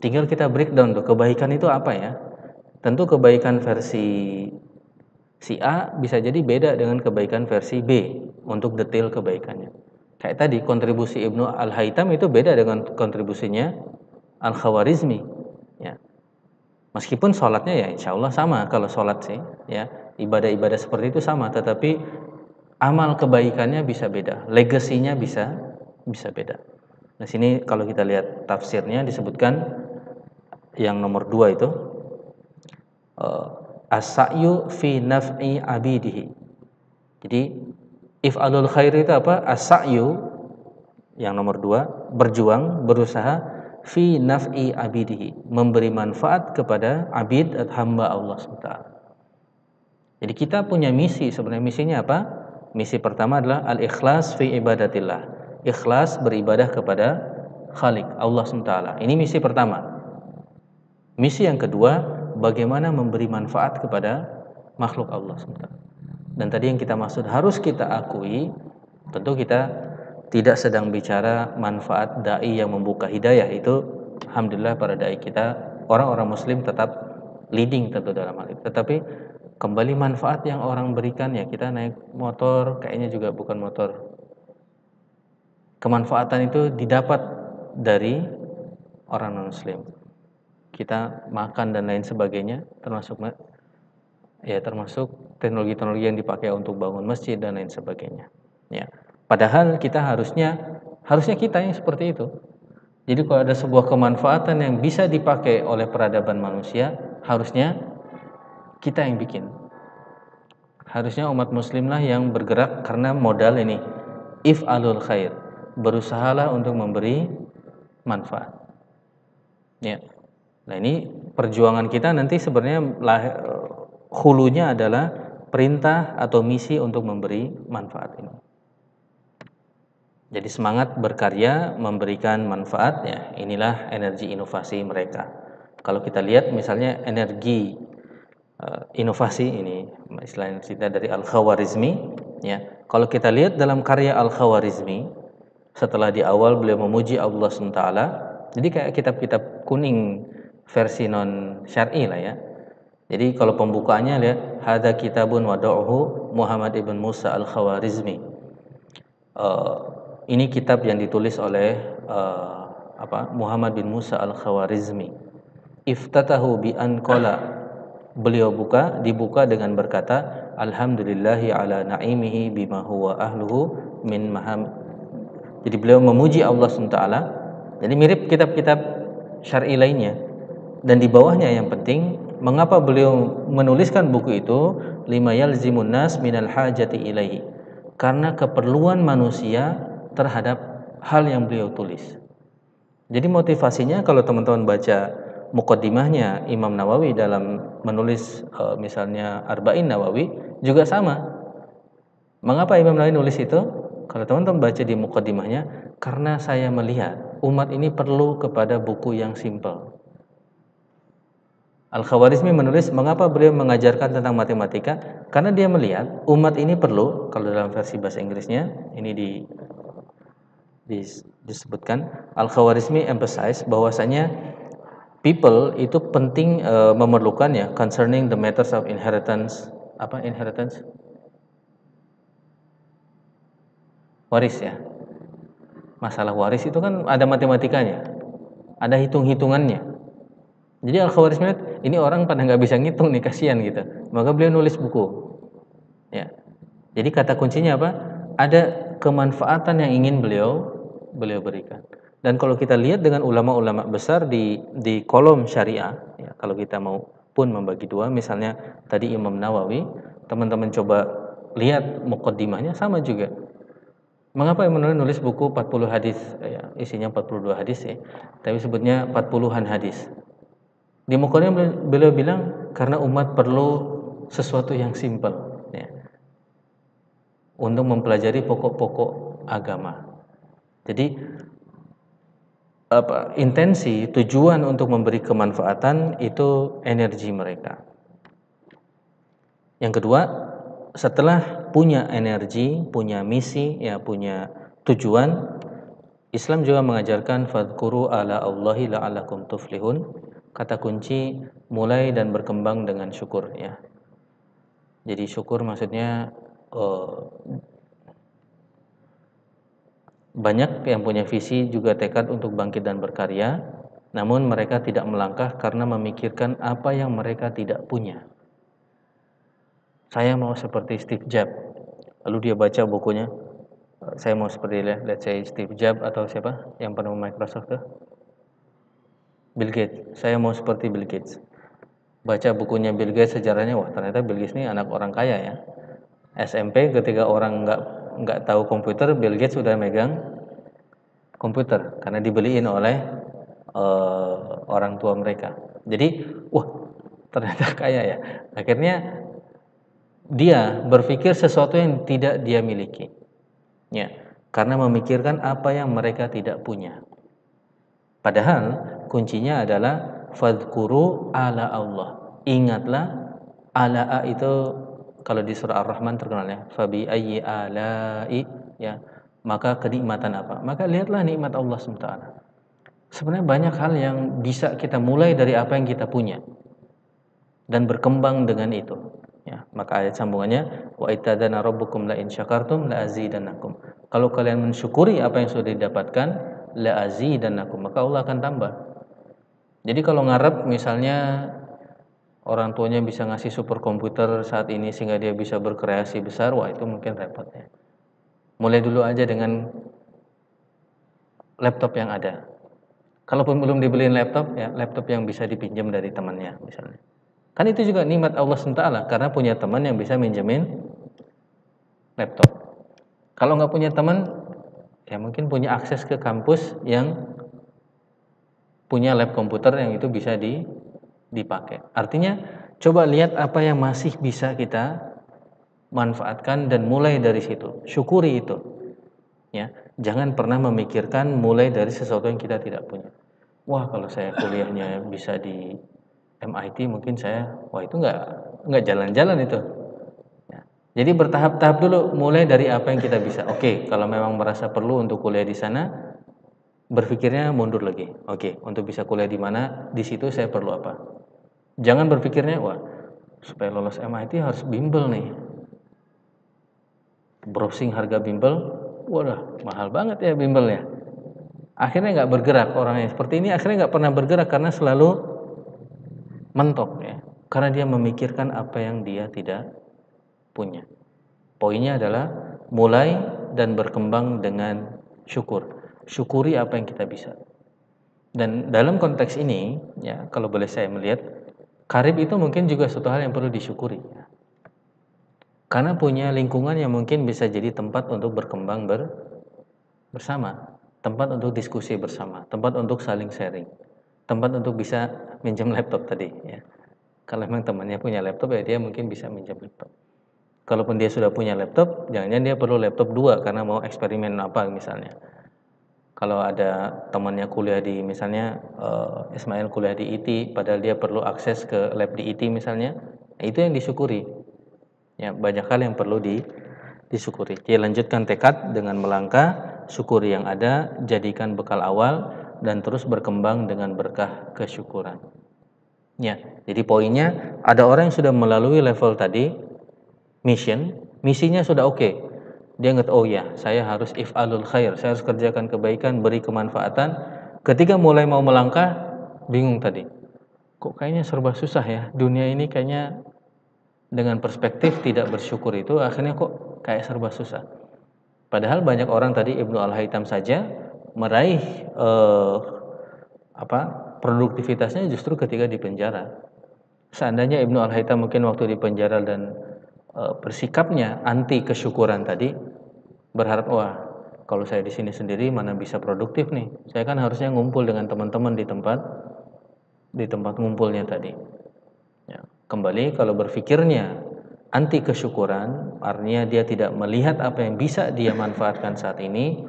Tinggal kita breakdown tuh, kebaikan itu apa ya? Tentu kebaikan versi si A bisa jadi beda dengan kebaikan versi B untuk detail kebaikannya. Kayak tadi kontribusi Ibnu Al-Haytham itu beda dengan kontribusinya Al-Khawarizmi, ya. Meskipun sholatnya ya insya Allah sama, kalau sholat sih, ya ibadah-ibadah seperti itu sama, tetapi amal kebaikannya bisa beda, legasinya bisa beda. Nah sini kalau kita lihat tafsirnya disebutkan yang nomor 2 itu as-sa'yu fi naf'i abidihi. Jadi if'alul khair itu apa? As-sa'yu yang nomor 2, berjuang, berusaha fi naf'i abidihi, memberi manfaat kepada abid atau hamba Allah SWT. Jadi kita punya misi, sebenarnya misinya apa? Misi pertama adalah al-ikhlas fi ibadatillah, ikhlas beribadah kepada Khalik Allah SWT. Ini misi pertama. Misi yang kedua, bagaimana memberi manfaat kepada makhluk Allah SWT. Dan tadi yang kita maksud harus kita akui, tentu kita tidak sedang bicara manfaat dai yang membuka hidayah. Itu alhamdulillah para dai kita, orang-orang muslim tetap leading tentu dalam hal itu. Tetapi kembali manfaat yang orang berikan, ya kita naik motor kayaknya juga bukan motor. Kemanfaatan itu didapat dari orang non muslim. Kita makan dan lain sebagainya, termasuk teknologi-teknologi yang dipakai untuk bangun masjid dan lain sebagainya. Ya. Padahal kita harusnya kita yang seperti itu. Jadi kalau ada sebuah kemanfaatan yang bisa dipakai oleh peradaban manusia, harusnya kita yang bikin. Harusnya umat muslimlah yang bergerak karena modal ini. If'alul khair, berusahalah untuk memberi manfaat. Ya. Nah ini perjuangan kita nanti sebenarnya hulunya adalah perintah atau misi untuk memberi manfaat ini. Jadi semangat berkarya memberikan manfaat, ya inilah energi inovasi mereka. Kalau kita lihat misalnya energi inovasi ini, istilahnya kita dari Al-Khawarizmi, ya. Kalau kita lihat dalam karya Al-Khawarizmi, setelah di awal beliau memuji Allah SWT, jadi kayak kitab-kitab kuning versi non syar'i lah ya. Jadi kalau pembukaannya lihat hadza kitabun wada'uhu Muhammad ibn Musa Al-Khawarizmi. Ini kitab yang ditulis oleh Muhammad bin Musa Al-Khawarizmi. Iftatahu bi an qala, beliau dibuka dengan berkata alhamdulillahi ala na'imihi bima huwa ahluhu min maham. Jadi beliau memuji Allah SWT. Jadi mirip kitab-kitab syar'i lainnya. Dan di bawahnya yang penting, mengapa beliau menuliskan buku itu? Lima yalzimun nas minal hajati ilaihi, karena keperluan manusia terhadap hal yang beliau tulis. Jadi motivasinya kalau teman-teman baca muqaddimahnya Imam Nawawi dalam menulis misalnya Arba'in Nawawi juga sama. Mengapa Imam Nawawi nulis itu? Kalau teman-teman baca di muqaddimahnya, karena saya melihat umat ini perlu kepada buku yang simple. Al-Khawarizmi menulis mengapa beliau mengajarkan tentang matematika, karena dia melihat umat ini perlu, kalau dalam versi bahasa Inggrisnya ini disebutkan, Al-Khawarizmi emphasize bahwasanya people itu penting memerlukan ya concerning the matters of inheritance. Apa inheritance? Waris ya. Masalah waris itu kan ada matematikanya, ada hitung-hitungannya. Jadi Al-Khawarizmi lihat ini orang pada nggak bisa ngitung nih, kasihan gitu. Maka beliau nulis buku. Ya. Jadi kata kuncinya apa? Ada kemanfaatan yang ingin beliau berikan. Dan kalau kita lihat dengan ulama-ulama besar di kolom syariah, ya, kalau kita mau pun membagi dua, misalnya tadi Imam Nawawi, teman-teman coba lihat muqaddimahnya sama juga. Mengapa Imam Nawawi nulis buku 40 hadis, ya, isinya 42 hadis ya, tapi sebutnya 40-an hadis. Di muqaddimah beliau bilang karena umat perlu sesuatu yang simpel, ya, untuk mempelajari pokok-pokok agama. Jadi intensi, tujuan untuk memberi kemanfaatan itu energi mereka. Yang kedua, setelah punya energi, punya misi, ya punya tujuan, Islam juga mengajarkan fadhkuru ala Allahi la'allakum tuflihun. Kata kunci mulai dan berkembang dengan syukur ya. Jadi syukur maksudnya banyak yang punya visi juga tekad untuk bangkit dan berkarya, namun mereka tidak melangkah karena memikirkan apa yang mereka tidak punya. Saya mau seperti Steve Jobs. Lalu dia baca bukunya. Saya mau seperti let's say Steve Jobs atau siapa yang penuh Microsoft tuh? Bill Gates. Saya mau seperti Bill Gates. Baca bukunya Bill Gates, sejarahnya, wah ternyata Bill Gates ini anak orang kaya ya. SMP ketika orang nggak tahu komputer, Bill Gates sudah megang komputer karena dibeliin oleh orang tua mereka. Jadi, wah ternyata kaya ya. Akhirnya dia berpikir sesuatu yang tidak dia miliki, ya, karena memikirkan apa yang mereka tidak punya. Padahal kuncinya adalah fadhkuru ala Allah. Ingatlah, ala itu kalau di surah Ar-Rahman terkenal ya, fabi ayyi ala'i, ya, maka kenikmatan apa? Maka lihatlah nikmat Allah SWT. Sebenarnya banyak hal yang bisa kita mulai dari apa yang kita punya dan berkembang dengan itu. Ya, maka ayat sambungannya wa itadana rabbukum la in syakartum la azidannakum. Kalau kalian mensyukuri apa yang sudah didapatkan, la azidannakum, maka Allah akan tambah. Jadi kalau ngarep misalnya orang tuanya bisa ngasih super komputer saat ini sehingga dia bisa berkreasi besar, wah itu mungkin repot ya. Mulai dulu aja dengan laptop yang ada. Kalaupun belum dibeliin laptop, ya laptop yang bisa dipinjam dari temannya misalnya. Kan itu juga nikmat Allah SWT karena punya teman yang bisa minjemin laptop. Kalau nggak punya teman, ya mungkin punya akses ke kampus yang punya lab komputer yang itu bisa dipakai. Artinya coba lihat apa yang masih bisa kita manfaatkan dan mulai dari situ. Syukuri itu. Ya, jangan pernah memikirkan mulai dari sesuatu yang kita tidak punya. Wah, kalau saya kuliahnya bisa di MIT mungkin saya, wah itu nggak jalan-jalan itu. Ya. Jadi bertahap-tahap dulu, mulai dari apa yang kita bisa. Oke, kalau memang merasa perlu untuk kuliah di sana, berpikirnya mundur lagi. Oke, untuk bisa kuliah di mana, di situ saya perlu apa. Jangan berpikirnya, wah supaya lolos MIT harus bimbel nih. Browsing harga bimbel, wadah mahal banget ya bimbelnya. Akhirnya nggak bergerak orangnya seperti ini, akhirnya nggak pernah bergerak karena selalu mentok ya. Karena dia memikirkan apa yang dia tidak punya. Poinnya adalah mulai dan berkembang dengan syukur. Syukuri apa yang kita bisa. Dan dalam konteks ini, ya kalau boleh saya melihat, karib itu mungkin juga suatu hal yang perlu disyukuri. Karena punya lingkungan yang mungkin bisa jadi tempat untuk berkembang bersama, tempat untuk diskusi bersama, tempat untuk saling sharing, tempat untuk bisa minjem laptop tadi. Ya. Kalau memang temannya punya laptop, ya dia mungkin bisa minjem laptop. Kalaupun dia sudah punya laptop, jangan-jangan dia perlu laptop 2 karena mau eksperimen apa misalnya. Kalau ada temannya kuliah di misalnya Ismail kuliah di IT, padahal dia perlu akses ke lab di IT misalnya, itu yang disyukuri. Ya, banyak hal yang perlu disyukuri. Dia lanjutkan tekad dengan melangkah, syukuri yang ada, jadikan bekal awal, dan terus berkembang dengan berkah kesyukuran. Ya, jadi poinnya ada orang yang sudah melalui level tadi, misinya sudah oke. Dia ingat, oh ya, saya harus if'alul khair, saya harus kerjakan kebaikan, beri kemanfaatan. Ketika mulai mau melangkah, bingung tadi. Kok kayaknya serba susah ya, dunia ini kayaknya dengan perspektif tidak bersyukur itu akhirnya kok kayak serba susah. Padahal banyak orang tadi, Ibnu Al-Haytham saja meraih produktivitasnya justru ketika di penjara. Seandainya Ibnu Al-Haytham mungkin waktu di penjara dan bersikapnya anti kesyukuran tadi, berharap wah kalau saya di sini sendiri mana bisa produktif nih, saya kan harusnya ngumpul dengan teman-teman di tempat ngumpulnya tadi. Ya, kembali kalau berpikirnya anti kesyukuran, artinya dia tidak melihat apa yang bisa dia manfaatkan saat ini,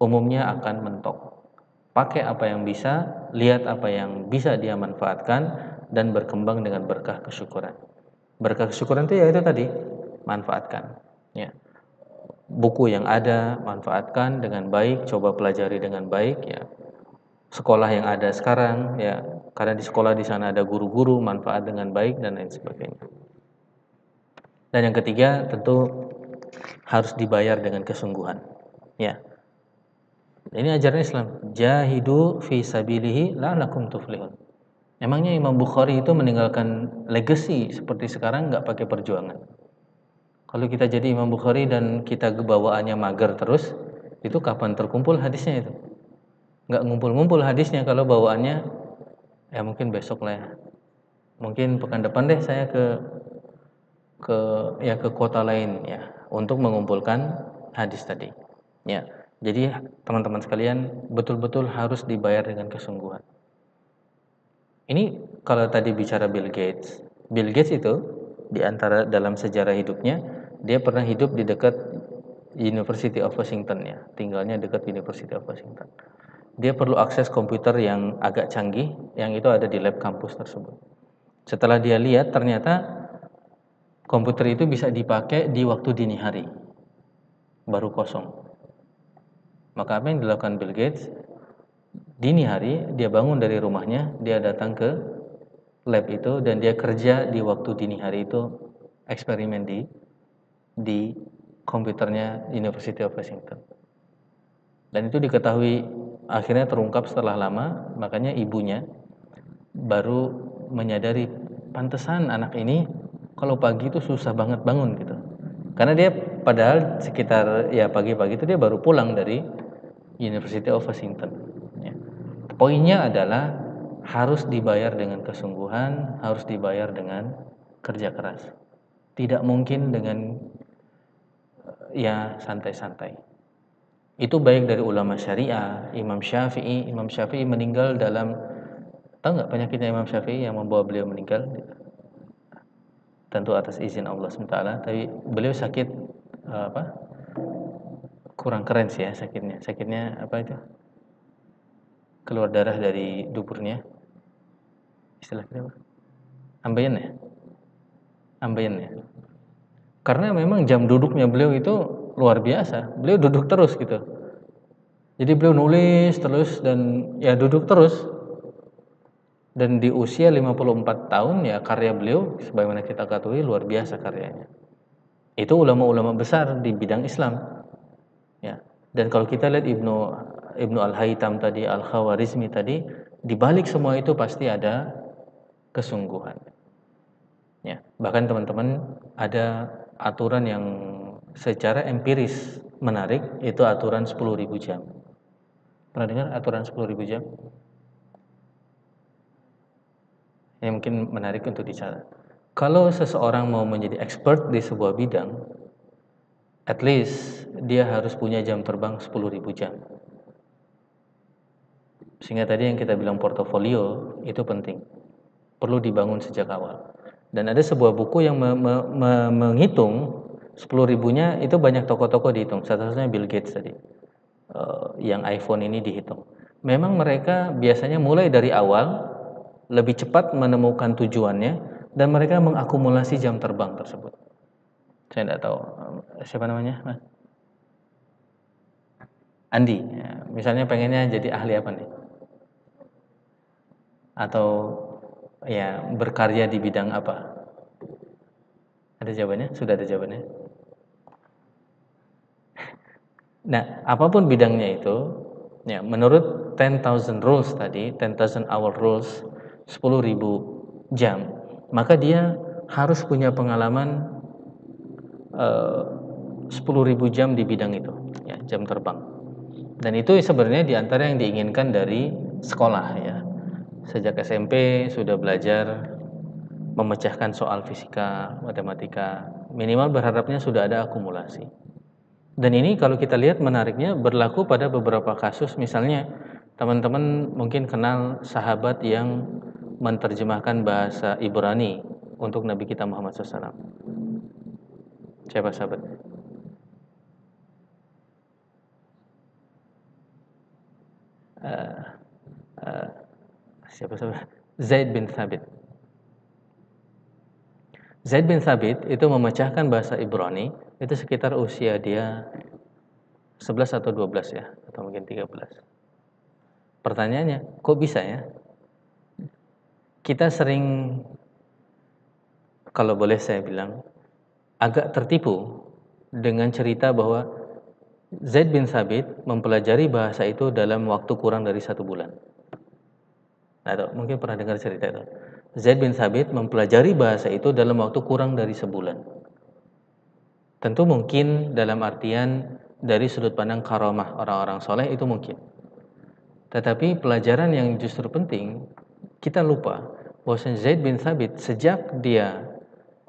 umumnya akan mentok. Pakai apa yang bisa, lihat apa yang bisa dia manfaatkan, dan berkembang dengan berkah kesyukuran. Berkah kesyukuran itu ya itu tadi, manfaatkan. Ya. buku yang ada, manfaatkan dengan baik, coba pelajari dengan baik ya. Sekolah yang ada sekarang ya, karena di sekolah di sana ada guru-guru, manfaat dengan baik dan lain sebagainya. Dan yang ketiga tentu harus dibayar dengan kesungguhan. Ya. Ini ajaran Islam. Jahidu fi sabilihi la'allakum tuflihun. Emangnya Imam Bukhari itu meninggalkan legacy seperti sekarang nggak pakai perjuangan? Kalau kita jadi Imam Bukhari dan kita bawaannya mager terus, itu kapan terkumpul hadisnya itu? Nggak ngumpul-ngumpul hadisnya kalau bawaannya ya mungkin besok lah ya. Mungkin pekan depan deh saya ke kota lain ya untuk mengumpulkan hadis tadi. Ya. Jadi teman-teman sekalian betul-betul harus dibayar dengan kesungguhan. Ini kalau tadi bicara Bill Gates. Bill Gates itu di antara dalam sejarah hidupnya dia pernah hidup di dekat University of Washington ya, tinggalnya dekat University of Washington. Dia perlu akses komputer yang agak canggih, yang itu ada di lab kampus tersebut. Setelah dia lihat ternyata komputer itu bisa dipakai di waktu dini hari, baru kosong. Maka apa yang dilakukan Bill Gates? Dini hari dia bangun dari rumahnya, dia datang ke lab itu dan dia kerja di waktu dini hari itu eksperimen di komputernya University of Washington. Dan itu diketahui akhirnya terungkap setelah lama, makanya ibunya baru menyadari pantesan anak ini kalau pagi itu susah banget bangun gitu. Karena dia padahal sekitar ya pagi-pagi itu dia baru pulang dari University of Washington. Ya. Poinnya adalah harus dibayar dengan kesungguhan, harus dibayar dengan kerja keras. Tidak mungkin dengan ya santai-santai. Itu baik dari ulama syariah, Imam Syafi'i. Imam Syafi'i meninggal dalam, tahu nggak penyakitnya Imam Syafi'i yang membawa beliau meninggal? Tentu atas izin Allah SWT. Tapi beliau sakit apa? Kurang keren sih ya sakitnya. Sakitnya apa itu? Keluar darah dari duburnya. Istilahnya apa? Ambeien ya? Ambeien ya. Karena memang jam duduknya beliau itu luar biasa. Beliau duduk terus gitu. Jadi beliau nulis terus dan ya duduk terus. Dan di usia 54 tahun ya karya beliau sebagaimana kita ketahui luar biasa karyanya. Itu ulama-ulama besar di bidang Islam. Ya. Dan kalau kita lihat Ibnu Al-Haytham tadi, Al-Khawarizmi tadi, di balik semua itu pasti ada kesungguhan. Ya. Bahkan teman-teman ada aturan yang secara empiris menarik, itu aturan 10.000 jam. Pernah dengar aturan 10.000 jam? Yang mungkin menarik untuk dicatat. Kalau seseorang mau menjadi expert di sebuah bidang, at least dia harus punya jam terbang 10.000 jam. Sehingga tadi yang kita bilang portofolio itu penting. Perlu dibangun sejak awal. Dan ada sebuah buku yang menghitung 10.000-nya itu banyak tokoh-tokoh dihitung. Satu-satunya Bill Gates tadi. Yang iPhone ini dihitung. Memang mereka biasanya mulai dari awal lebih cepat menemukan tujuannya dan mereka mengakumulasi jam terbang tersebut. Saya tidak tahu siapa namanya, Mas? Andi. Ya, misalnya pengennya jadi ahli apa nih? Atau ya berkarya di bidang apa? Ada jawabannya? Sudah ada jawabannya? Nah, apapun bidangnya itu, ya menurut 10,000 rules tadi, 10,000 hour rules, 10.000 jam, maka dia harus punya pengalaman 10.000 jam di bidang itu, ya, jam terbang. Dan itu sebenarnya diantara yang diinginkan dari sekolah ya. Sejak SMP sudah belajar memecahkan soal fisika, matematika, minimal berharapnya sudah ada akumulasi. Dan ini kalau kita lihat menariknya berlaku pada beberapa kasus, misalnya teman-teman mungkin kenal sahabat yang menerjemahkan bahasa Ibrani untuk Nabi kita Muhammad SAW. Siapa sahabat? Uh, Siapa sahabat? Zaid bin Thabit. Zaid bin Thabit itu memecahkan bahasa Ibrani itu sekitar usia dia 11 atau 12 ya, atau mungkin 13. Pertanyaannya, kok bisa ya? Kita sering, kalau boleh saya bilang, agak tertipu dengan cerita bahwa Zaid bin Thabit mempelajari bahasa itu dalam waktu kurang dari 1 bulan. Nah, mungkin pernah dengar cerita itu. Zaid bin Thabit mempelajari bahasa itu dalam waktu kurang dari sebulan. Tentu mungkin dalam artian dari sudut pandang karamah orang-orang soleh itu mungkin. Tetapi pelajaran yang justru penting, kita lupa bahwa Zaid bin Thabit sejak dia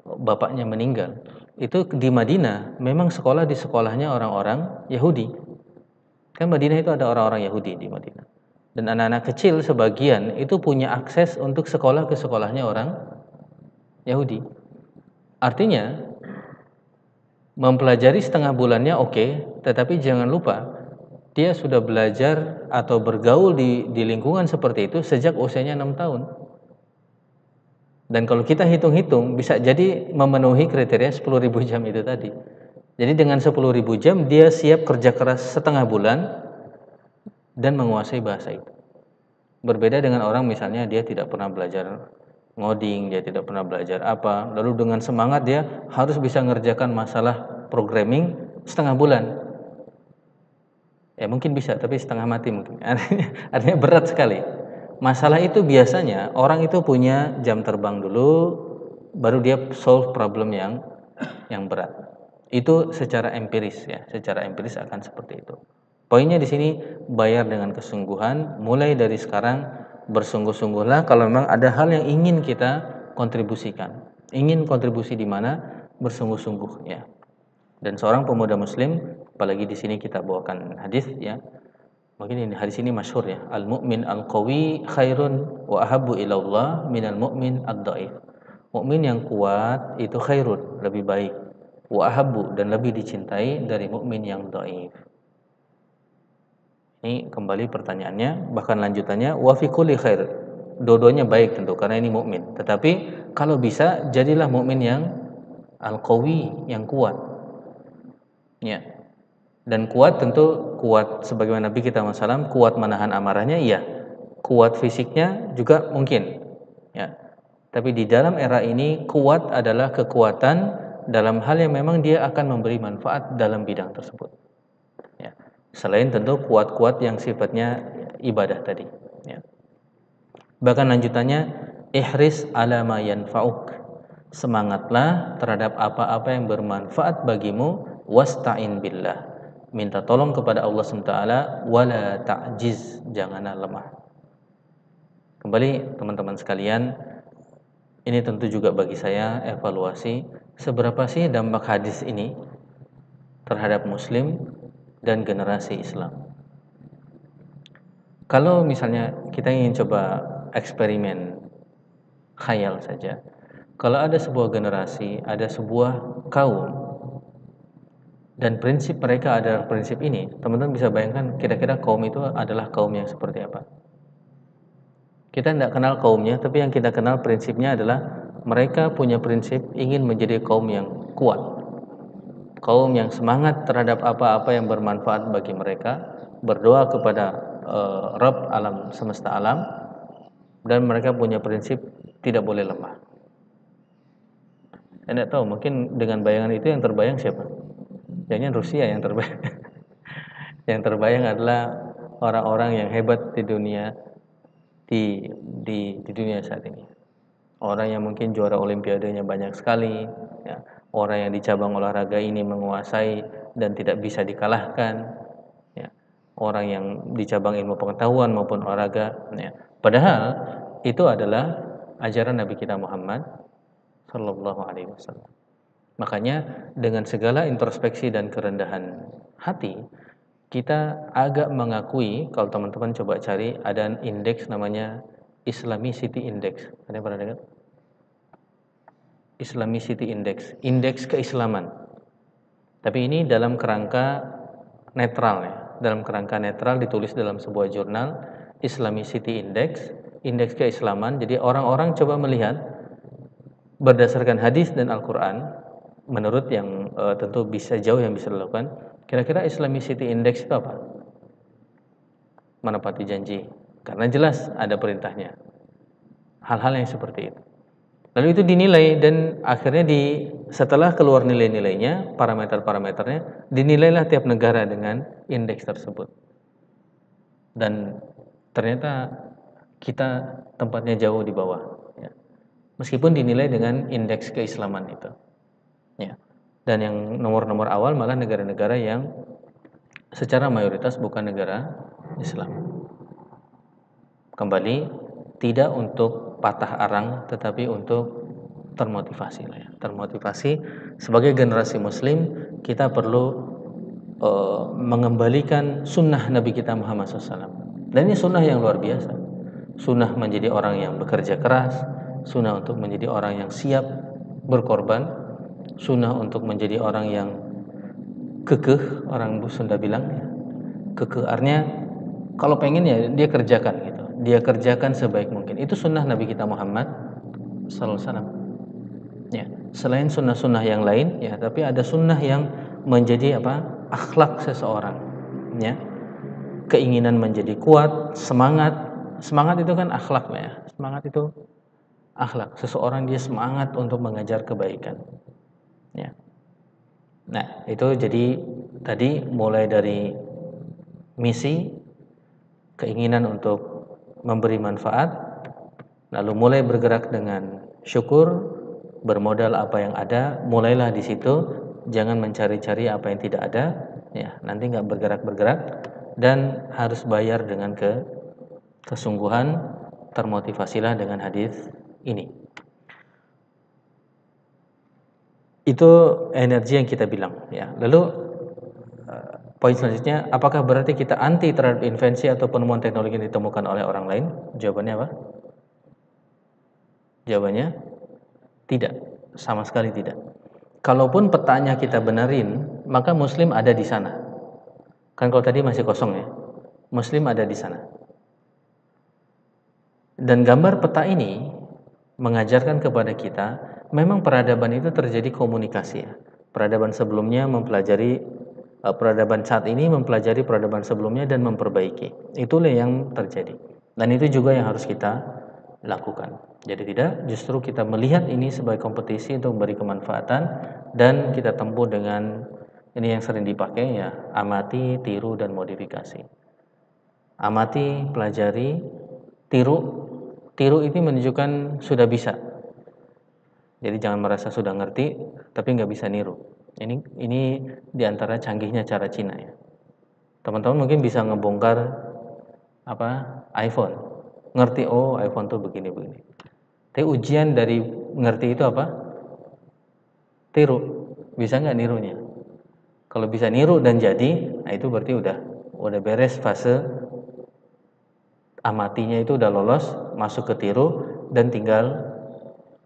bapaknya meninggal, itu di Madinah memang sekolah di sekolahnya orang-orang Yahudi. Kan Madinah itu ada orang-orang Yahudi di Madinah. Dan anak-anak kecil sebagian itu punya akses untuk sekolah ke sekolahnya orang Yahudi. Artinya mempelajari setengah bulannya oke, tetapi jangan lupa dia sudah belajar atau bergaul di lingkungan seperti itu sejak usianya 6 tahun. Dan kalau kita hitung-hitung bisa jadi memenuhi kriteria 10.000 jam itu tadi. Jadi dengan 10.000 jam dia siap kerja keras setengah bulan dan menguasai bahasa itu. Berbeda dengan orang misalnya dia tidak pernah belajar ngoding, dia tidak pernah belajar apa, lalu dengan semangat dia harus bisa ngerjakan masalah programming setengah bulan. Ya mungkin bisa, tapi setengah mati mungkin. Artinya berat sekali. Masalah itu biasanya orang itu punya jam terbang dulu, baru dia solve problem yang berat. Itu secara empiris ya, secara empiris akan seperti itu. Poinnya di sini bayar dengan kesungguhan, mulai dari sekarang bersungguh-sungguhlah kalau memang ada hal yang ingin kita kontribusikan. Ingin kontribusi di mana bersungguh-sungguh ya. Dan seorang pemuda muslim, apalagi di sini kita bawakan hadis ya. Mungkin ini hadis ini masyhur ya. Al-mu'min al-qawi khairun wa ahabbu ila Allah minal mu'min ad-dhaif. Mukmin yang kuat itu khairun, lebih baik. Wa ahabbu, dan lebih dicintai dari mukmin yang dhaif. Ini kembali pertanyaannya, bahkan lanjutannya wa fi kulli khair. Dua-duanya baik tentu karena ini mukmin. Tetapi kalau bisa jadilah mukmin yang al-qawi, yang kuat. Ya. Dan kuat tentu kuat sebagaimana Nabi kita SAW kuat menahan amarahnya, iya. Kuat fisiknya juga mungkin. Ya. Tapi di dalam era ini kuat adalah kekuatan dalam hal yang memang dia akan memberi manfaat dalam bidang tersebut. Ya. Selain tentu kuat-kuat yang sifatnya ibadah tadi. Ya. Bahkan lanjutannya ihris ala ma yanfa'uk. Semangatlah terhadap apa-apa yang bermanfaat bagimu, wasta'in billah. Minta tolong kepada Allah SWT, wala ta'jiz, janganlah lemah. Kembali teman-teman sekalian, ini tentu juga bagi saya evaluasi seberapa sih dampak hadis ini terhadap muslim dan generasi Islam. Kalau misalnya kita ingin coba eksperimen khayal saja, kalau ada sebuah generasi, ada sebuah kaum, dan prinsip mereka adalah prinsip ini, teman-teman bisa bayangkan kira-kira kaum itu adalah kaum yang seperti apa. Kita tidak kenal kaumnya, tapi yang kita kenal prinsipnya adalah mereka punya prinsip ingin menjadi kaum yang kuat, kaum yang semangat terhadap apa-apa yang bermanfaat bagi mereka, berdoa kepada Rabb alam semesta alam, dan mereka punya prinsip tidak boleh lemah. Saya tidak tahu, mungkin dengan bayangan itu yang terbayang siapa? Jangan Rusia yang terbayang. Yang terbayang adalah orang-orang yang hebat di dunia di dunia saat ini. Orang yang mungkin juara olimpiadenya banyak sekali, ya. Orang yang di cabang olahraga ini menguasai dan tidak bisa dikalahkan, ya. Orang yang di cabang ilmu pengetahuan maupun olahraga, ya. Padahal itu adalah ajaran Nabi kita Muhammad Sallallahu Alaihi Wasallam. Makanya dengan segala introspeksi dan kerendahan hati, kita agak mengakui, kalau teman-teman coba cari, ada indeks namanya Islamicity Index. Ada yang pernah dengar? Islamicity Index, indeks keislaman. Tapi ini dalam kerangka netral ya. Dalam kerangka netral ditulis dalam sebuah jurnal, Islamicity Index, indeks keislaman. Jadi orang-orang coba melihat berdasarkan hadis dan Al-Quran, menurut yang tentu bisa jauh yang bisa dilakukan, kira-kira Islamicity Index itu apa? Menepati janji, karena jelas ada perintahnya. Hal-hal yang seperti itu. Lalu itu dinilai dan akhirnya setelah keluar nilai-nilainya, parameter-parameternya, dinilailah tiap negara dengan indeks tersebut. Dan ternyata kita tempatnya jauh di bawah, ya. Meskipun dinilai dengan indeks keislaman itu, ya. Dan yang nomor-nomor awal malah negara-negara yang secara mayoritas bukan negara Islam. Kembali, tidak untuk patah arang, tetapi untuk termotivasi lah ya. Termotivasi sebagai generasi Muslim, kita perlu mengembalikan sunnah Nabi kita Muhammad SAW. Dan ini sunnah yang luar biasa. Sunnah menjadi orang yang bekerja keras, sunnah untuk menjadi orang yang siap berkorban, sunnah untuk menjadi orang yang kekeh, orang Sunda bilang ya. Kekeh artinya kalau pengen ya dia kerjakan gitu. Dia kerjakan sebaik mungkin. Itu sunnah Nabi kita Muhammad SAW. Ya, selain sunnah-sunnah yang lain ya, tapi ada sunnah yang menjadi apa? Akhlak seseorang, ya. Keinginan menjadi kuat, semangat. Semangat itu kan akhlak ya. Semangat itu akhlak. Seseorang dia semangat untuk mengejar kebaikan. Ya. Nah, itu jadi tadi mulai dari misi, keinginan untuk memberi manfaat, lalu mulai bergerak dengan syukur, bermodal apa yang ada, mulailah di situ, jangan mencari-cari apa yang tidak ada, ya nanti nggak bergerak-bergerak, dan harus bayar dengan kesungguhan, termotivasilah dengan hadis ini. Itu energi yang kita bilang, ya. Lalu poin selanjutnya, apakah berarti kita anti terhadap invensi atau penemuan teknologi yang ditemukan oleh orang lain? Jawabannya apa? Jawabannya tidak, sama sekali tidak. Kalaupun petanya kita benerin, maka Muslim ada di sana. Kan kalau tadi masih kosong ya, Muslim ada di sana. Dan gambar peta ini mengajarkan kepada kita, memang peradaban itu terjadi komunikasi ya. Peradaban sebelumnya mempelajari, peradaban saat ini mempelajari peradaban sebelumnya dan memperbaiki. Itulah yang terjadi. Dan itu juga yang harus kita lakukan. Jadi tidak, justru kita melihat ini sebagai kompetisi untuk memberi kemanfaatan, dan kita tempuh dengan ini yang sering dipakai ya, amati, tiru, dan modifikasi. Amati, pelajari, tiru. Tiru itu menunjukkan sudah bisa. Jadi jangan merasa sudah ngerti tapi nggak bisa niru. Ini diantara canggihnya cara Cina ya. Teman-teman mungkin bisa ngebongkar apa iPhone, ngerti oh iPhone tuh begini-begini. Tapi ujian dari ngerti itu apa? Tiru. Bisa nggak nirunya? Kalau bisa niru dan jadi, nah itu berarti udah beres fase amatinya, itu udah lolos, masuk ke tiru, dan tinggal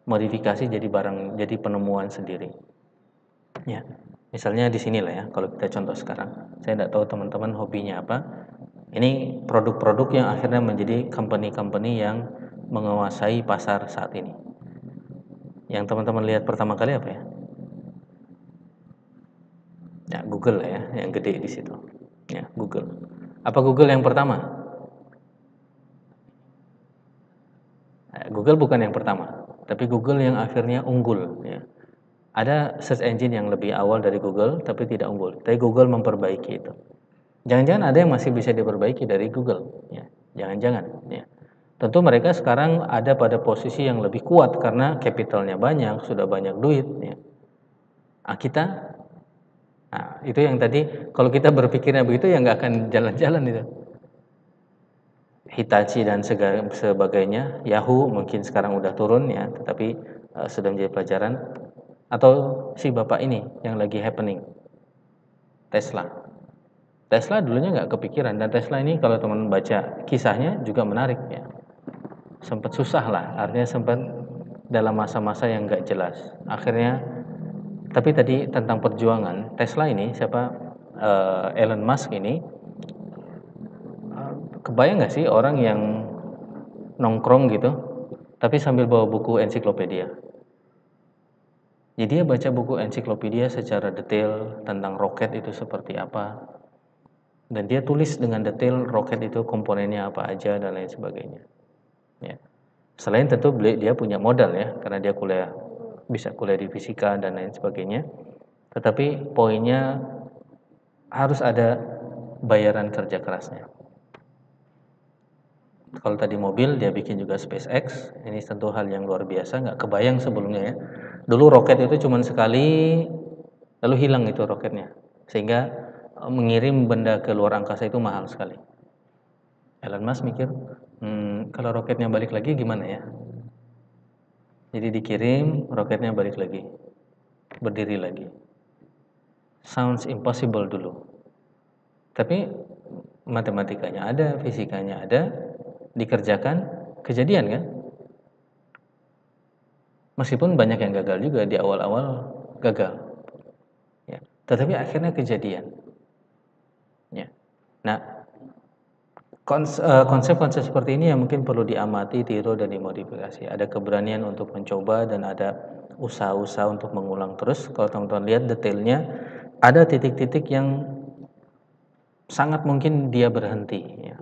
modifikasi jadi barang, jadi penemuan sendiri. Ya, misalnya di sini lah ya, kalau kita contoh sekarang, saya tidak tahu teman-teman hobinya apa. Ini produk-produk yang akhirnya menjadi company-company yang menguasai pasar saat ini. Yang teman-teman lihat pertama kali apa ya? Ya, Google lah ya, yang gede di situ. Ya, Google. Apa Google yang pertama? Google bukan yang pertama, tapi Google yang akhirnya unggul ya. Ada search engine yang lebih awal dari Google tapi tidak unggul. Tapi Google memperbaiki itu. Jangan-jangan ada yang masih bisa diperbaiki dari Google ya. Jangan-jangan ya. Tentu mereka sekarang ada pada posisi yang lebih kuat karena capitalnya banyak, sudah banyak duit ya. Kita itu yang tadi kalau kita berpikirnya begitu ya nggak akan jalan-jalan itu. Hitachi dan sebagainya, Yahoo mungkin sekarang udah turun ya, tetapi sudah menjadi pelajaran. Atau si bapak ini yang lagi happening, Tesla. Tesla dulunya nggak kepikiran, dan Tesla ini kalau teman baca kisahnya juga menarik ya. Sempat susah lah, artinya sempat dalam masa-masa yang nggak jelas. Akhirnya, tapi tadi tentang perjuangan Tesla ini, siapa Elon Musk ini, kebayang nggak sih orang yang nongkrong gitu tapi sambil bawa buku ensiklopedia? Jadi dia baca buku ensiklopedia secara detail tentang roket itu seperti apa, dan dia tulis dengan detail roket itu komponennya apa aja dan lain sebagainya. Ya. Selain tentu dia punya modal ya, karena dia bisa kuliah di fisika dan lain sebagainya. Tetapi poinnya harus ada bayaran kerja kerasnya. Kalau tadi mobil, dia bikin juga SpaceX. Ini tentu hal yang luar biasa, nggak kebayang sebelumnya ya. Dulu roket itu cuma sekali, lalu hilang itu roketnya. Sehingga mengirim benda ke luar angkasa itu mahal sekali. Elon Musk mikir, kalau roketnya balik lagi gimana ya? Jadi dikirim, roketnya balik lagi, berdiri lagi. Sounds impossible dulu. Tapi matematikanya ada, fisikanya ada, dikerjakan, kejadian kan? Meskipun banyak yang gagal juga di awal-awal gagal, ya. Tetapi akhirnya kejadian, ya. Nah, konsep-konsep seperti ini yang mungkin perlu diamati, tiru dan dimodifikasi. Ada keberanian untuk mencoba dan ada usaha-usaha untuk mengulang terus. Kalau teman-teman lihat detailnya, ada titik-titik yang sangat mungkin dia berhenti, ya.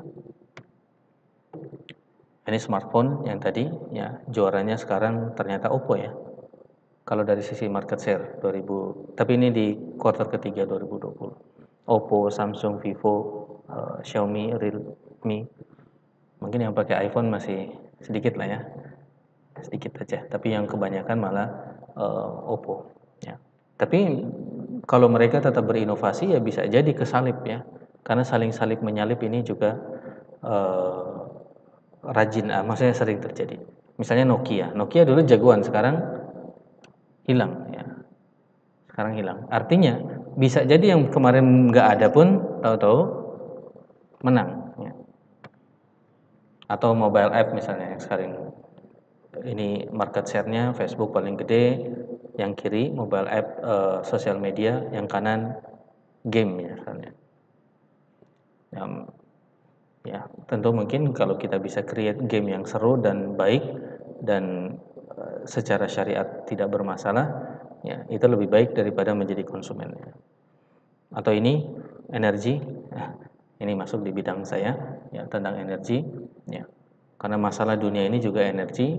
Ini smartphone yang tadi ya juaranya sekarang ternyata Oppo ya. Kalau dari sisi market share 2000, tapi ini di kuartal ketiga 2020. Oppo, Samsung, Vivo, Xiaomi, Realme. Mungkin yang pakai iPhone masih sedikit lah ya. Sedikit aja, tapi yang kebanyakan malah Oppo ya. Tapi kalau mereka tetap berinovasi ya bisa jadi kesalip ya. Karena saling salip menyalip ini juga rajin, maksudnya sering terjadi. Misalnya Nokia dulu jagoan, sekarang hilang ya. Sekarang hilang. Artinya bisa jadi yang kemarin nggak ada pun tahu-tahu menang ya. Atau mobile app misalnya yang sekarang ini market share-nya Facebook paling gede, yang kiri mobile app sosial media, yang kanan game misalnya. Ya, tentu mungkin kalau kita bisa create game yang seru dan baik dan secara syariat tidak bermasalah, ya itu lebih baik daripada menjadi konsumen. Atau ini energi, ini masuk di bidang saya, ya tentang energi, ya karena masalah dunia ini juga energi,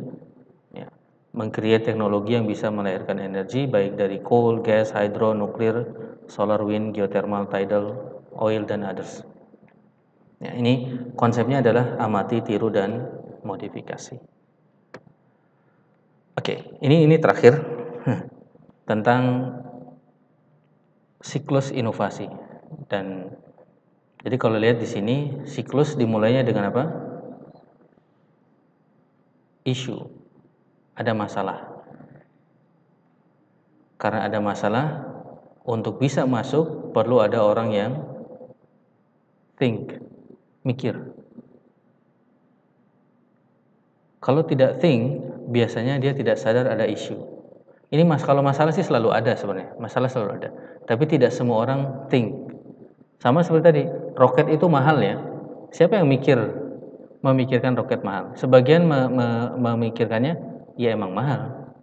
ya meng-create teknologi yang bisa melahirkan energi baik dari coal, gas, hydro, nuklir, solar, wind, geothermal, tidal, oil dan others. Ya, ini konsepnya adalah amati, tiru dan modifikasi. Oke, ini terakhir tentang siklus inovasi. Dan jadi kalau lihat di sini siklus dimulainya dengan apa? Isu. Ada masalah. Karena ada masalah, untuk bisa masuk perlu ada orang yang think, mikir. Kalau tidak think, biasanya dia tidak sadar ada isu. Ini kalau masalah sih selalu ada sebenarnya, masalah selalu ada. Tapi tidak semua orang think. Sama seperti tadi, roket itu mahal ya. Siapa yang memikirkan roket mahal? Sebagian memikirkannya, ya emang mahal.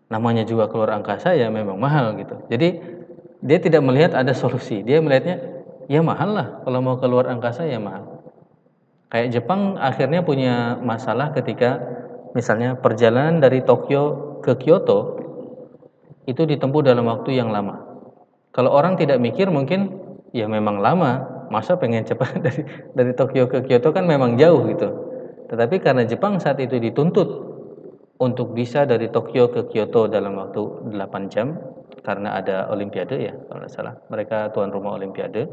Namanya juga keluar angkasa ya memang mahal gitu. Jadi dia tidak melihat ada solusi. Dia melihatnya, ya mahal lah kalau mau keluar angkasa ya mahal. Kayak Jepang akhirnya punya masalah ketika misalnya perjalanan dari Tokyo ke Kyoto itu ditempuh dalam waktu yang lama. Kalau orang tidak mikir mungkin ya memang lama, masa pengen cepat dari Tokyo ke Kyoto kan memang jauh gitu. Tetapi karena Jepang saat itu dituntut untuk bisa dari Tokyo ke Kyoto dalam waktu 8 jam karena ada olimpiade ya kalau tidak salah. Mereka tuan rumah olimpiade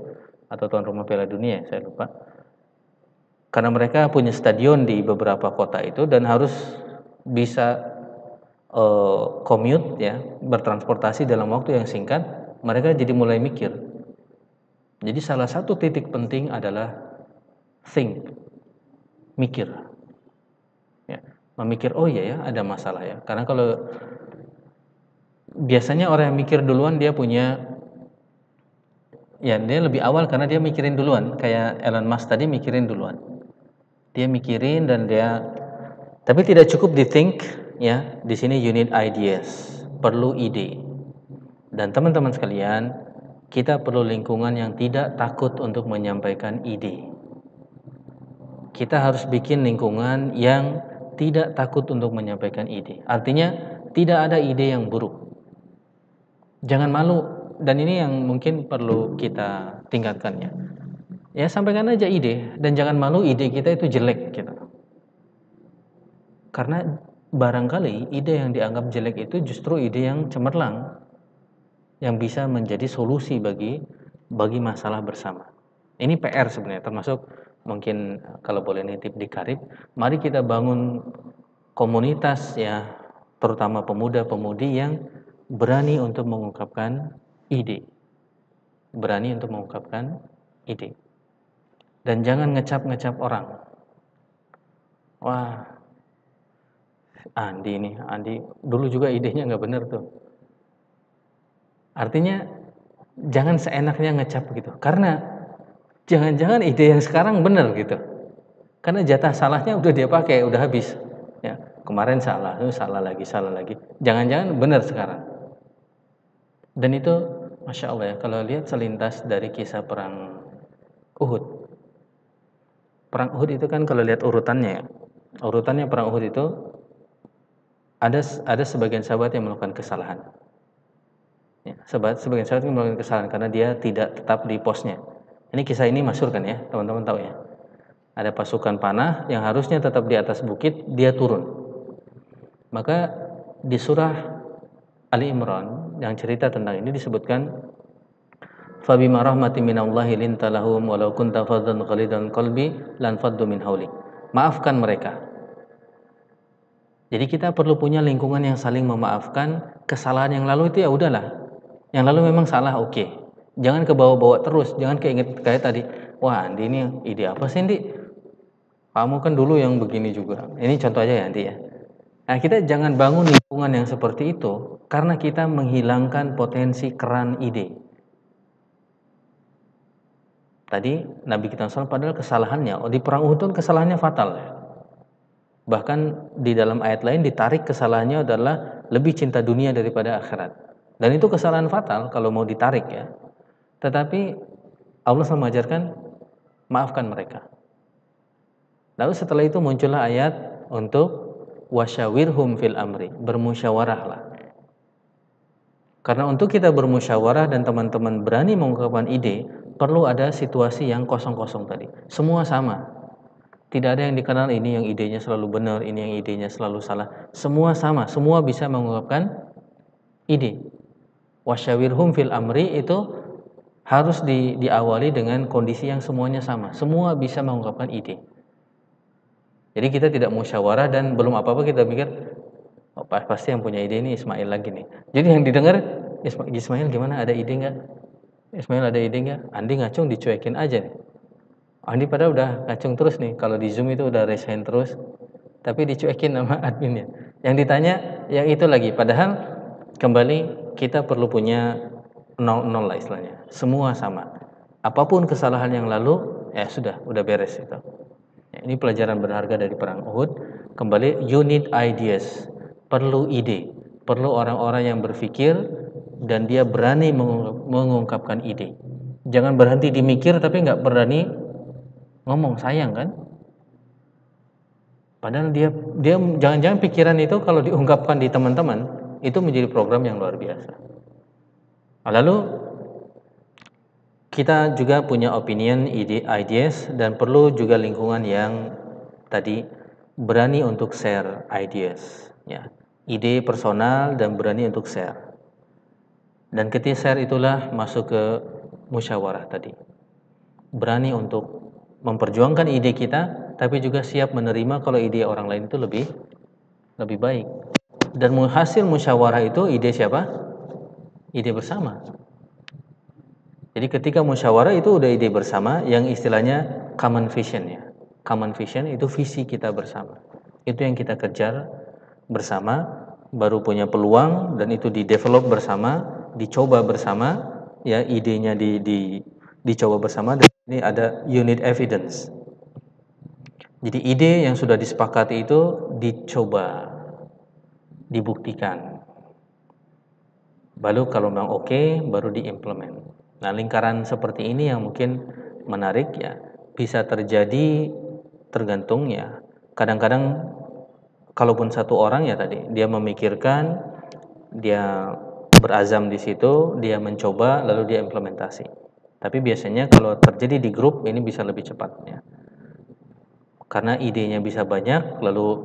atau tuan rumah Piala Dunia, saya lupa. Karena mereka punya stadion di beberapa kota itu dan harus bisa commute ya, bertransportasi dalam waktu yang singkat, mereka jadi mulai mikir. Jadi salah satu titik penting adalah think, mikir. Ya, memikir, oh iya ya ada masalah ya. Karena kalau biasanya orang yang mikir duluan dia lebih awal karena dia mikirin duluan. Kayak Elon Musk tadi mikirin duluan. Dia mikirin dan tapi tidak cukup di think ya. Di sini you need ideas. perlu ide. Dan teman-teman sekalian, kita perlu lingkungan yang tidak takut untuk menyampaikan ide. Kita harus bikin lingkungan yang tidak takut untuk menyampaikan ide. Artinya, tidak ada ide yang buruk. Jangan malu, dan ini yang mungkin perlu kita tingkatkan ya. Ya, sampaikan aja ide, dan jangan malu ide kita itu jelek gitu. Karena barangkali ide yang dianggap jelek itu justru ide yang cemerlang, yang bisa menjadi solusi bagi masalah bersama. Ini PR sebenarnya, termasuk mungkin kalau boleh nitip di Karib, mari kita bangun komunitas ya, terutama pemuda-pemudi yang berani untuk mengungkapkan ide. Berani untuk mengungkapkan ide. Dan jangan ngecap-ngecap orang. Wah, Andi dulu juga idenya nggak benar tuh. Artinya jangan seenaknya ngecap gitu. Karena jangan-jangan ide yang sekarang benar gitu. Karena jatah salahnya udah dia pakai, udah habis. Ya, kemarin salah lagi. Jangan-jangan benar sekarang. Dan itu Masya Allah ya, kalau lihat selintas dari kisah perang Uhud. Perang Uhud itu kan kalau lihat urutannya ya. Urutannya perang Uhud itu ada sebagian sahabat yang melakukan kesalahan. Ya, sebagian sahabat yang melakukan kesalahan karena dia tidak tetap di posnya. Ini kisah ini masyhur kan ya, teman-teman tahu ya. Ada pasukan panah yang harusnya tetap di atas bukit, dia turun. Maka di surah Ali Imran yang cerita tentang ini disebutkan Fabima rahmatin minallahi linta lahum walau kunta faddan ghalidan qalbi lan faddu min haulik. Maafkan mereka. Jadi kita perlu punya lingkungan yang saling memaafkan. Kesalahan yang lalu itu ya udahlah. Yang lalu memang salah, oke. Jangan kebawa-bawa terus, jangan keinget kayak tadi. Wah, Andi ini ide apa sih, Andi? Kamu kan dulu yang begini juga. Ini contoh aja ya, Andi ya. Nah, kita jangan bangun lingkungan yang seperti itu karena kita menghilangkan potensi keran ide. Tadi Nabi kita SAW padahal kesalahannya, di perang Uhud itu kesalahannya fatal. Bahkan di dalam ayat lain ditarik kesalahannya adalah lebih cinta dunia daripada akhirat. Dan itu kesalahan fatal kalau mau ditarik ya. Tetapi Allah SAW mengajarkan maafkan mereka. Lalu setelah itu muncullah ayat untuk wasyawirhum fil amri, bermusyawarahlah. Karena untuk kita bermusyawarah dan teman-teman berani mengungkapkan ide, perlu ada situasi yang kosong-kosong tadi. Semua sama. Tidak ada yang dikenal ini yang idenya selalu benar, ini yang idenya selalu salah. Semua sama, semua bisa mengungkapkan ide. Wasyawirhum fil amri itu harus diawali dengan kondisi yang semuanya sama. Semua bisa mengungkapkan ide. Jadi kita tidak musyawarah dan belum apa-apa kita pikir oh, pasti yang punya ide ini Ismail lagi nih. Jadi yang didengar Ismail gimana, ada ide nggak? Ismail ada ide nggak? Andi ngacung dicuekin aja nih. Andi padahal udah ngacung terus nih. Kalau di Zoom itu udah raise hand terus, tapi dicuekin sama adminnya. Yang ditanya yang itu lagi. Padahal kembali kita perlu punya nol lah istilahnya. Semua sama. Apapun kesalahan yang lalu, ya sudah, udah beres itu. Ini pelajaran berharga dari perang Uhud. Kembali, you need ideas. Perlu ide. Perlu orang-orang yang berpikir dan dia berani mengungkapkan ide. Jangan berhenti di mikir tapi nggak berani ngomong, sayang kan? Padahal dia jangan-jangan pikiran itu kalau diungkapkan di teman-teman itu menjadi program yang luar biasa. Lalu kita juga punya opinion, ideas dan perlu juga lingkungan yang tadi berani untuk share ideas, ya. Ide personal dan berani untuk share. Dan ketika share itulah masuk ke musyawarah tadi. Berani untuk memperjuangkan ide kita, tapi juga siap menerima kalau ide orang lain itu lebih baik. Dan hasil musyawarah itu ide siapa? Ide bersama. Jadi ketika musyawarah itu udah ide bersama yang istilahnya common vision ya. Common vision itu visi kita bersama. Itu yang kita kejar bersama, baru punya peluang dan itu di-develop bersama, dicoba bersama, ya idenya dicoba bersama dan ini ada unit evidence. Jadi ide yang sudah disepakati itu dicoba, dibuktikan. Baru kalau memang oke, baru diimplement. Nah, lingkaran seperti ini yang mungkin menarik ya, bisa terjadi tergantung ya. Kadang-kadang kalaupun satu orang ya tadi, dia memikirkan, dia berazam di situ, dia mencoba, lalu dia implementasi. Tapi biasanya kalau terjadi di grup ini bisa lebih cepat ya. Karena idenya bisa banyak, lalu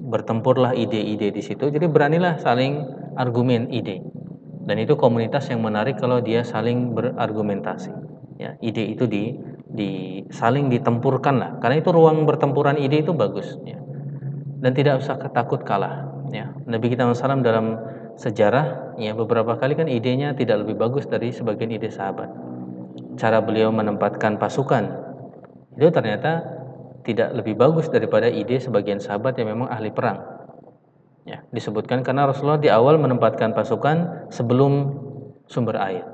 bertempurlah ide-ide di situ. Jadi beranilah saling argumen ide. Dan itu komunitas yang menarik kalau dia saling berargumentasi. Ya, ide itu di saling ditempurkan lah. Karena itu ruang bertempuran ide itu bagus. Ya. Dan tidak usah takut kalah. Ya. Nabi kita SAW dalam sejarah, ya beberapa kali kan idenya tidak lebih bagus dari sebagian ide sahabat. Cara beliau menempatkan pasukan itu ternyata tidak lebih bagus daripada ide sebagian sahabat yang memang ahli perang. Ya, disebutkan karena Rasulullah di awal menempatkan pasukan sebelum sumber air.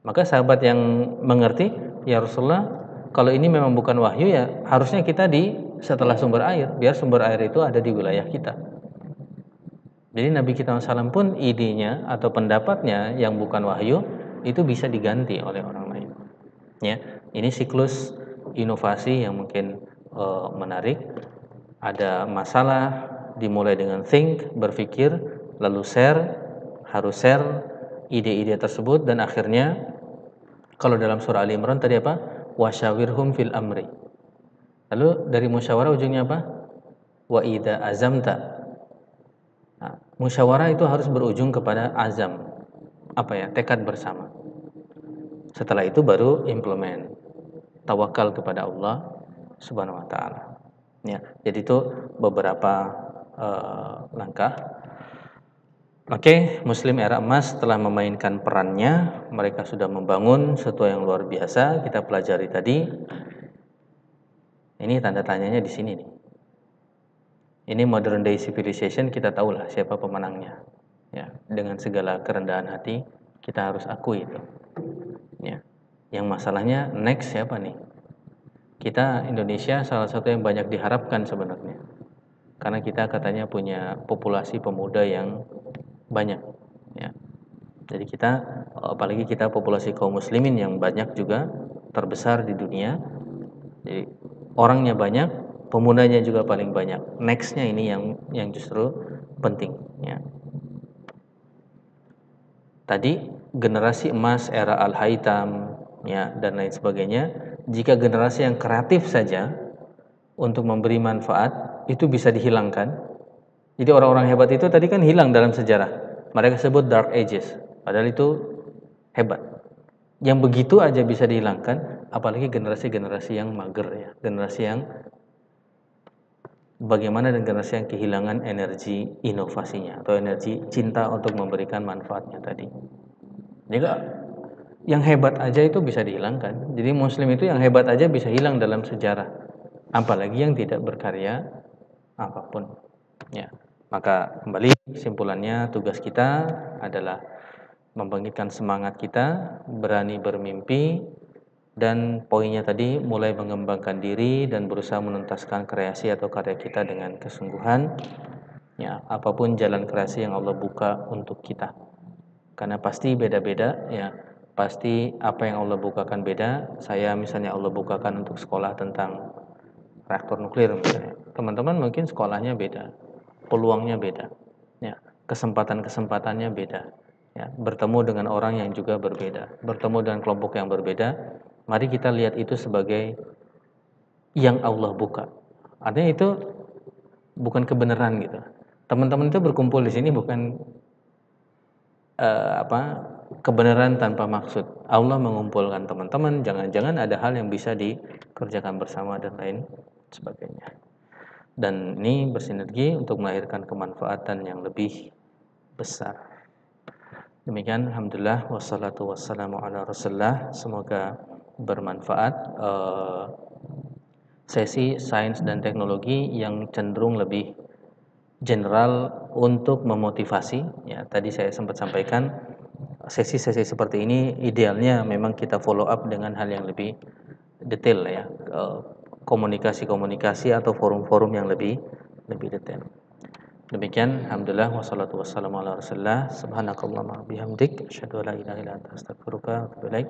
Maka sahabat yang mengerti, ya Rasulullah, kalau ini memang bukan wahyu ya harusnya kita di setelah sumber air, biar sumber air itu ada di wilayah kita. Jadi Nabi kita SAW pun idenya atau pendapatnya yang bukan wahyu itu bisa diganti oleh orang lain. Ya, ini siklus inovasi yang mungkin menarik. Ada masalah dimulai dengan think, berpikir, lalu harus share ide-ide tersebut, dan akhirnya kalau dalam surah Ali Imran tadi apa? Wasyawirhum fil amri. Lalu dari musyawarah ujungnya apa? Wa idza azamta. Nah, musyawarah itu harus berujung kepada azam. Apa ya? Tekad bersama. Setelah itu baru implement. Tawakal kepada Allah Subhanahu wa taala. Ya, jadi itu beberapa langkah. Oke, Muslim era emas telah memainkan perannya. Mereka sudah membangun sesuatu yang luar biasa. Kita pelajari tadi. Ini tanda tanyanya di sini nih. Ini modern day civilization, kita tahulah siapa pemenangnya. Ya, dengan segala kerendahan hati kita harus akui itu. Ya. Yang masalahnya next siapa nih? Kita Indonesia salah satu yang banyak diharapkan sebenarnya. Karena kita katanya punya populasi pemuda yang banyak, ya. Jadi kita, apalagi kita populasi kaum muslimin yang banyak juga, terbesar di dunia. Jadi orangnya banyak, pemudanya juga paling banyak. Nextnya ini yang justru penting, ya. Tadi generasi emas era Al-Haytham, ya, dan lain sebagainya. Jika generasi yang kreatif saja untuk memberi manfaat itu bisa dihilangkan. Jadi orang-orang hebat itu tadi kan hilang dalam sejarah. Mereka sebut Dark Ages. Padahal itu hebat. Yang begitu aja bisa dihilangkan, apalagi generasi-generasi yang mager ya. Generasi yang bagaimana, dan generasi yang kehilangan energi inovasinya atau energi cinta untuk memberikan manfaatnya tadi. Jadi yang hebat aja itu bisa dihilangkan. Jadi muslim itu yang hebat aja bisa hilang dalam sejarah. Apalagi yang tidak berkarya apapun. Ya. Maka kembali kesimpulannya, tugas kita adalah membangkitkan semangat kita, berani bermimpi, dan poinnya tadi mulai mengembangkan diri dan berusaha menuntaskan kreasi atau karya kita dengan kesungguhan. Ya, apapun jalan kreasi yang Allah buka untuk kita. Karena pasti beda-beda ya. Pasti apa yang Allah bukakan beda. Saya misalnya Allah bukakan untuk sekolah tentang reaktor nuklir misalnya. Teman-teman mungkin sekolahnya beda, peluangnya beda, ya, kesempatan-kesempatannya beda, ya, bertemu dengan orang yang juga berbeda, bertemu dengan kelompok yang berbeda. Mari kita lihat itu sebagai yang Allah buka. Artinya itu bukan kebenaran gitu. Teman-teman itu berkumpul di sini bukan kebenaran tanpa maksud. Allah mengumpulkan teman-teman, jangan-jangan ada hal yang bisa dikerjakan bersama dan lain sebagainya. Dan ini bersinergi untuk melahirkan kemanfaatan yang lebih besar. Demikian, alhamdulillah, wassalatu wassalamu ala rasulillah. Semoga bermanfaat sesi sains dan teknologi yang cenderung lebih general untuk memotivasi. Ya, tadi saya sempat sampaikan sesi-sesi seperti ini idealnya memang kita follow up dengan hal yang lebih detail ya, komunikasi-komunikasi atau forum-forum yang lebih detail. Demikian, alhamdulillah wassalatu wassalamu ala Rasulillah. Subhanakallahumma bihamdik asyhadu an la ilaha illa anta astaghfiruka wa atubu ilaik.